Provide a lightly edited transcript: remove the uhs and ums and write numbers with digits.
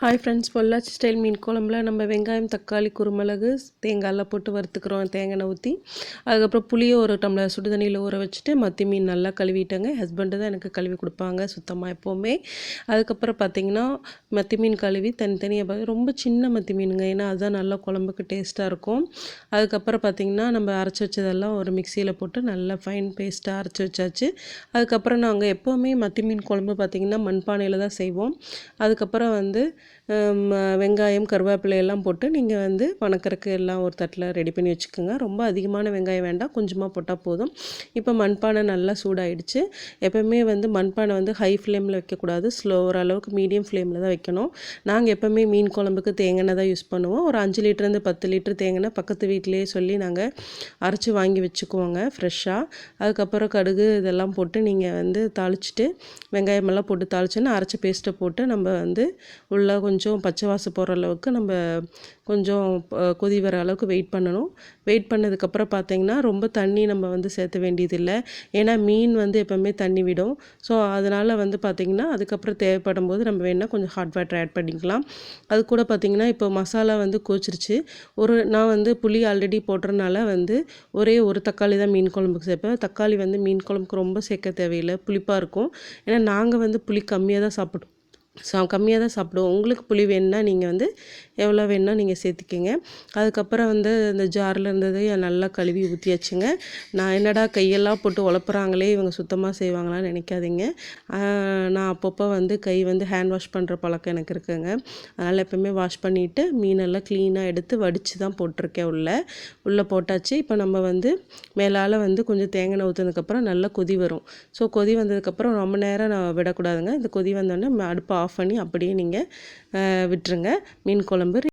Hi friends, Pollachi style மீன் குழம்புல நம்ம வெங்காயம், தக்காளி, குருமிளகு, தேங்காயெல்லாம் போட்டு வறுத்துக்கிறோம். தேங்காய் எண்ணெய் ஊற்றி அதுக்கப்புறம் புளியை ஒரு டம்ளர் சுடு தண்ணியில் ஊற வச்சுட்டு மத்தி மீன் நல்லா கழுவிட்டேங்க. ஹஸ்பண்டு தான் எனக்கு கழுவி கொடுப்பாங்க சுத்தமாக எப்போவுமே. அதுக்கப்புறம் பார்த்திங்கன்னா மத்தி மீன் கழுவி தனித்தனியாக ரொம்ப சின்ன மத்தி மீனுங்க, ஏன்னா அதுதான் நல்லா குழம்புக்கு டேஸ்ட்டாக இருக்கும். அதுக்கப்புறம் பார்த்திங்கன்னா நம்ம அரைச்சி வச்சதெல்லாம் ஒரு மிக்சியில் போட்டு நல்லா ஃபைன் பேஸ்ட்டாக அரைச்சி வச்சாச்சு. அதுக்கப்புறம் நாங்கள் எப்போவுமே மத்தி மீன் குழம்பு பார்த்திங்கன்னா மண்பானையில் தான் செய்வோம். அதுக்கப்புறம் வெங்காயம், கருவேப்பிலை எல்லாம் போட்டு நீங்கள் வணக்கறக்கு எல்லாம் ஒரு தட்டில் ரெடி பண்ணி வச்சுக்கோங்க. ரொம்ப அதிகமான வெங்காயம் வேண்டாம், கொஞ்சமாக போட்டால் போதும். இப்போ மண்பானை நல்லா சூடாயிடுச்சு. எப்போவுமே மண்பானை ஹை ஃப்ளேமில் வைக்கக்கூடாது, ஓரளவுக்கு மீடியம் ஃப்ளேமில் தான் வைக்கணும். நாங்கள் எப்போவுமே மீன் குழம்புக்கு தேங்காய் தான் யூஸ் பண்ணுவோம். ஒரு 5 லிட்டருந்து 10 லிட்டர் தேங்காய் பக்கத்து வீட்டிலேயே சொல்லி நாங்கள் அரைச்சி வாங்கி வச்சுக்குவோங்க ஃப்ரெஷ்ஷாக. அதுக்கப்புறம் கடுகு இதெல்லாம் போட்டு நீங்கள் தாளிச்சிட்டு வெங்காயமெல்லாம் போட்டு தாளிச்சோன்னா அரைச்ச பேஸ்ட்டை போட்டு நம்ம உள்ளே கொஞ்சம் பச்சை வாசம் போகிற அளவுக்கு நம்ம கொஞ்சம் கொதி வர அளவுக்கு வெயிட் பண்ணணும். வெயிட் பண்ணதுக்கப்புறம் பார்த்திங்கன்னா ரொம்ப தண்ணி நம்ம சேர்த்த வேண்டியதில்லை, ஏன்னா மீன் எப்போவுமே தண்ணி விடும். ஸோ அதனால் பார்த்திங்கன்னா அதுக்கப்புறம் தேவைப்படும் போது நம்ம வேணால் கொஞ்சம் ஹாட் வாட்டர் ஆட் பண்ணிக்கலாம். அது கூட பார்த்திங்கன்னா இப்போ மசாலா கொதிச்சிருச்சு. நான் புளி ஆல்ரெடி போடுறதுனால ஒரே ஒரு தக்காளி தான் மீன் குழம்புக்கு சேர்ப்பேன். தக்காளி மீன் குழம்புக்கு ரொம்ப சேர்க்க தேவையில்லை, புளிப்பாக இருக்கும். ஏன்னா நாங்கள் புளி கம்மியாக தான் சாப்பிடுவோம். உங்களுக்கு புளி வேணுன்னா நீங்கள் எவ்வளோ வேணுன்னா நீங்கள் சேர்த்துக்கிங்க. அதுக்கப்புறம் இந்த ஜாரில் இருந்ததை நல்லா கழுவி ஊற்றியாச்சுங்க. நான் என்னடா கையெல்லாம் போட்டு உழப்புறாங்களே, இவங்க சுத்தமாக செய்வாங்களான்னு நினைக்காதீங்க. நான் அப்பப்போ கை ஹேண்ட் வாஷ் பண்ணுற பழக்கம் எனக்கு இருக்குங்க. அதனால் எப்போவுமே வாஷ் பண்ணிவிட்டு மீனெல்லாம் க்ளீனாக எடுத்து வடித்து தான் போட்டிருக்கேன். உள்ளே போட்டாச்சு. இப்போ நம்ம மேலால் கொஞ்சம் தேங்காய் எண்ணெய் ஊற்றினதுக்கப்புறம் நல்லா கொதி வரும். ஸோ கொதி வந்ததுக்கப்புறம் ரொம்ப நேரம் நான் விடக்கூடாதுங்க. இந்த கொதி வந்தோடனே அடுப்பை ஆஃப் பண்ணி அப்படியே நீங்கள் விட்டுருங்க. மீன் குழம்பு